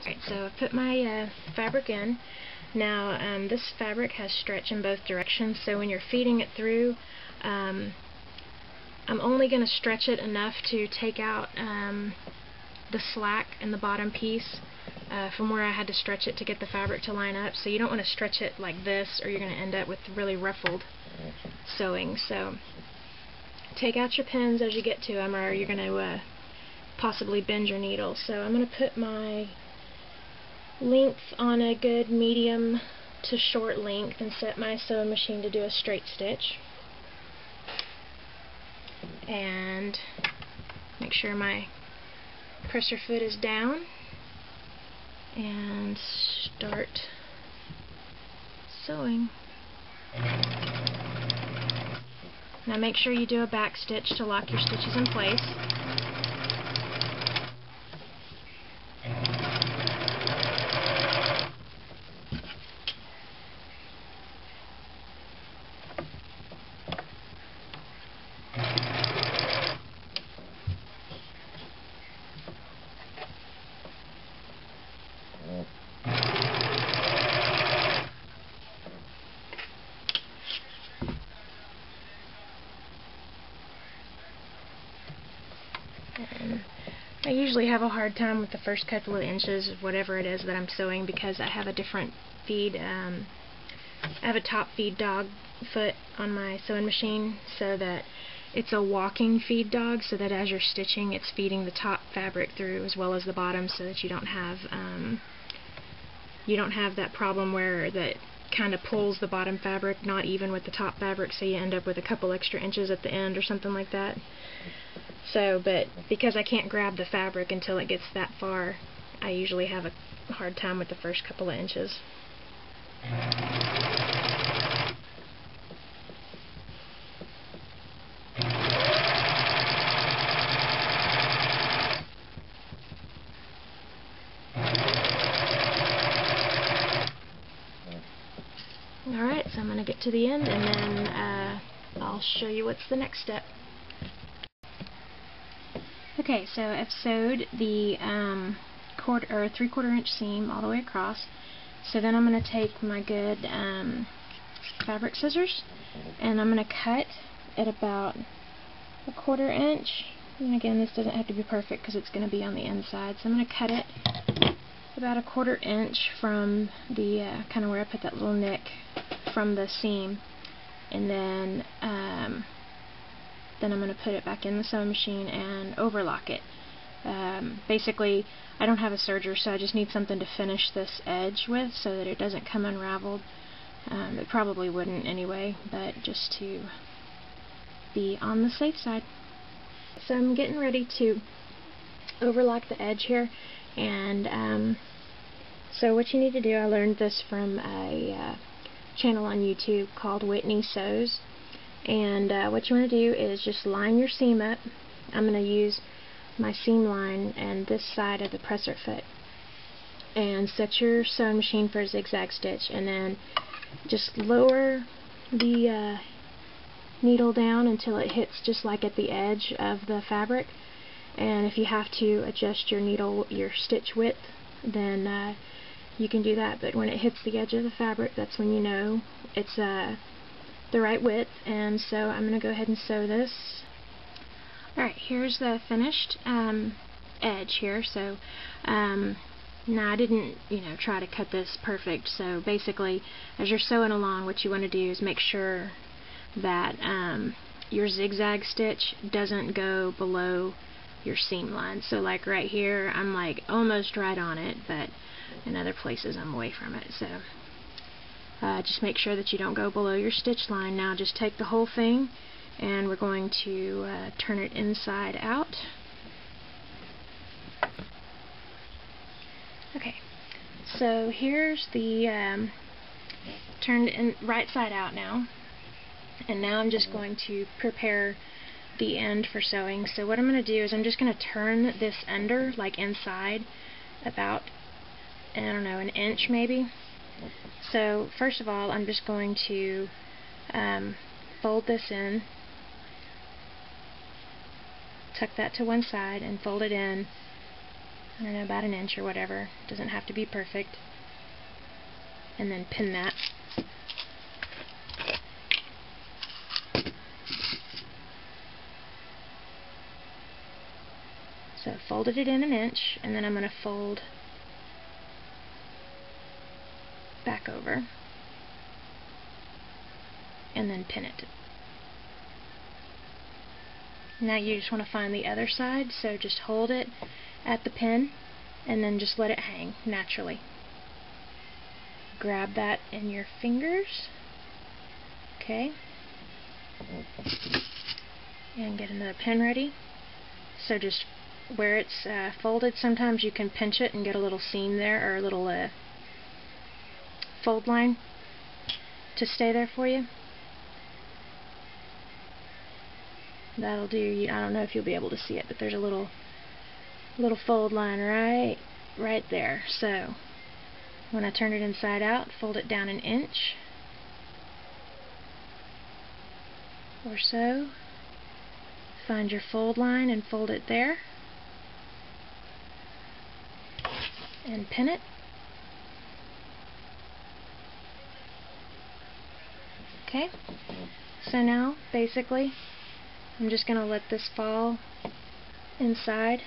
Alright, so I've put my fabric in. Now this fabric has stretch in both directions, so when you're feeding it through, I'm only going to stretch it enough to take out the slack in the bottom piece from where I had to stretch it to get the fabric to line up. So you don't want to stretch it like this, or you're going to end up with really ruffled sewing. So take out your pins as you get to them, or you're going to possibly bend your needle. So I'm going to put my length on a good medium to short length and set my sewing machine to do a straight stitch. And make sure my presser foot is down and start sewing. Now make sure you do a back stitch to lock your stitches in place. I usually have a hard time with the first couple of inches of whatever it is that I'm sewing, because I have a different feed. I have a top feed dog foot on my sewing machine, so that it's a walking feed dog, so that as you're stitching it's feeding the top fabric through as well as the bottom, so that you don't have that problem where that kind of pulls the bottom fabric not even with the top fabric, so you end up with a couple extra inches at the end or something like that. So, but because I can't grab the fabric until it gets that far, I usually have a hard time with the first couple of inches. Alright, so I'm going to get to the end, and then I'll show you what's the next step. Okay, so I've sewed the 3/4 inch seam all the way across. So then I'm going to take my good fabric scissors, and I'm going to cut at about 1/4 inch. And again, this doesn't have to be perfect because it's going to be on the inside. So I'm going to cut it about 1/4 inch from the kind of where I put that little nick from the seam, and then I'm going to put it back in the sewing machine and overlock it. Basically, I don't have a serger, so I just need something to finish this edge with so that it doesn't come unraveled. It probably wouldn't anyway, but just to be on the safe side. So I'm getting ready to overlock the edge here, and so what you need to do, I learned this from a channel on YouTube called Whitney Sews. And what you want to do is just line your seam up. I'm going to use my seam line and this side of the presser foot, and set your sewing machine for a zigzag stitch, and then just lower the needle down until it hits just like at the edge of the fabric. And if you have to adjust your stitch width, then you can do that, but when it hits the edge of the fabric, that's when you know it's the right width. And so I'm going to go ahead and sew this. Alright, here's the finished edge here. So now I didn't try to cut this perfect, so basically as you're sewing along, what you want to do is make sure that your zigzag stitch doesn't go below your seam line. So like right here, I'm like almost right on it, but in other places I'm away from it. So just make sure that you don't go below your stitch line. Now just take the whole thing, and we're going to turn it inside out. Okay, so here's the turned in right side out now, and now I'm just going to prepare the end for sewing. So what I'm going to do is I'm just going to turn this under, like inside, about, I don't know, an inch maybe. So first of all, I'm just going to fold this in, tuck that to one side, and fold it in I don't know, about an inch or whatever. Doesn't have to be perfect. And then pin that. So folded it in an inch, and then I'm going to fold back over and then pin it. Now you just want to find the other side, so just hold it at the pin and then just let it hang naturally. Grab that in your fingers, okay, and get another pin ready. So just where it's folded, sometimes you can pinch it and get a little seam there, or a little fold line to stay there for you. That'll do. I don't know if you'll be able to see it, but there's a little fold line right there. So when I turn it inside out, fold it down an inch or so. Find your fold line and fold it there, and pin it. Okay, so now basically I'm just going to let this fall inside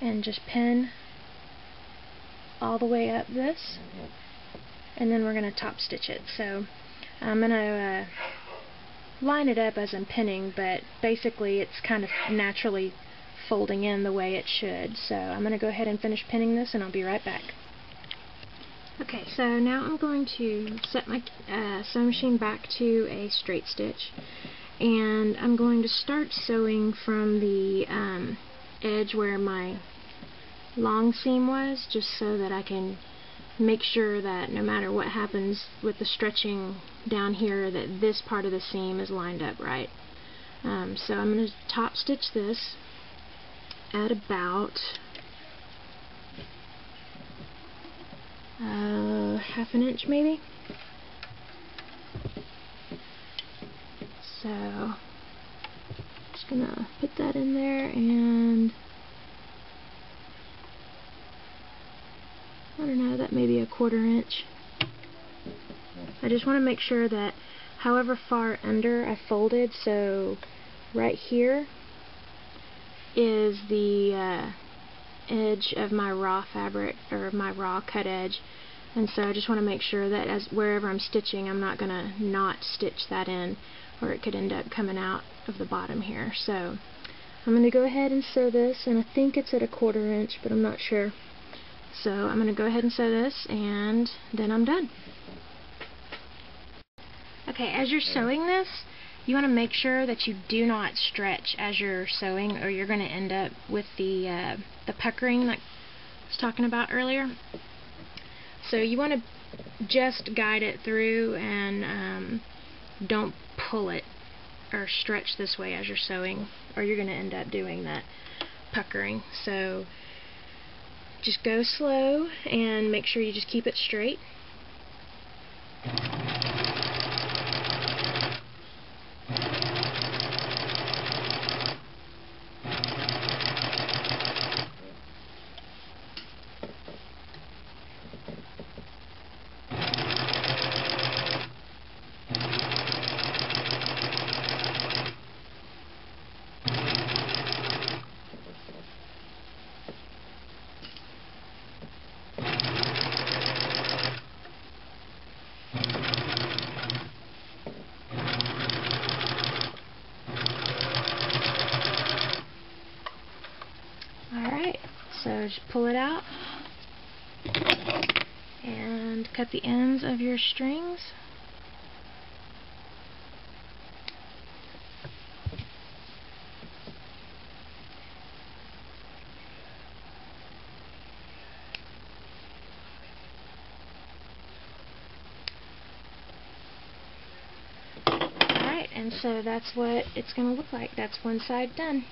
and just pin all the way up this, and then we're going to top stitch it. So I'm going to line it up as I'm pinning, but basically it's kind of naturally folding in the way it should. So I'm going to go ahead and finish pinning this, and I'll be right back. Okay, so now I'm going to set my sewing machine back to a straight stitch, and I'm going to start sewing from the edge where my long seam was, just so that I can make sure that no matter what happens with the stretching down here, that this part of the seam is lined up right. So I'm going to top stitch this at about half an inch maybe. So just gonna put that in there, and I don't know, that may be a 1/4 inch. I just want to make sure that however far under I folded, so right here is the edge of my raw fabric, or my raw cut edge, and so I just want to make sure that as wherever I'm stitching, I'm not going to not stitch that in, or it could end up coming out of the bottom here. So I'm going to go ahead and sew this, and I think it's at a 1/4 inch, but I'm not sure. So I'm going to go ahead and sew this, and then I'm done. Okay, as you're sewing this, you want to make sure that you do not stretch as you're sewing, or you're going to end up with the puckering that I was talking about earlier. So you want to just guide it through, and don't pull it or stretch this way as you're sewing, or you're going to end up doing that puckering. So just go slow and make sure you just keep it straight. So just pull it out and cut the ends of your strings. Alright, and so that's what it's going to look like. That's one side done.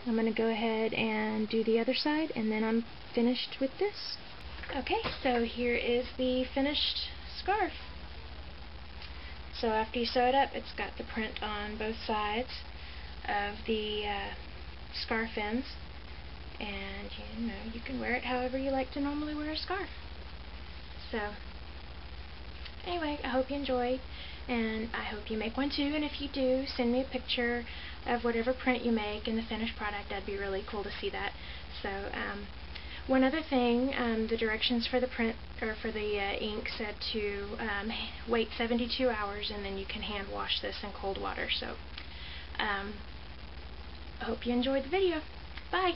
I'm going to go ahead and do the other side, and then I'm finished with this. Okay, so here is the finished scarf. So after you sew it up, it's got the print on both sides of the scarf ends. and you know, you can wear it however you like to normally wear a scarf. So anyway, I hope you enjoyed, and I hope you make one too, and if you do, send me a picture of whatever print you make and the finished product. That'd be really cool to see that. So one other thing, the directions for the print, or for the ink, said to wait 72 hours and then you can hand wash this in cold water. So I hope you enjoyed the video. Bye!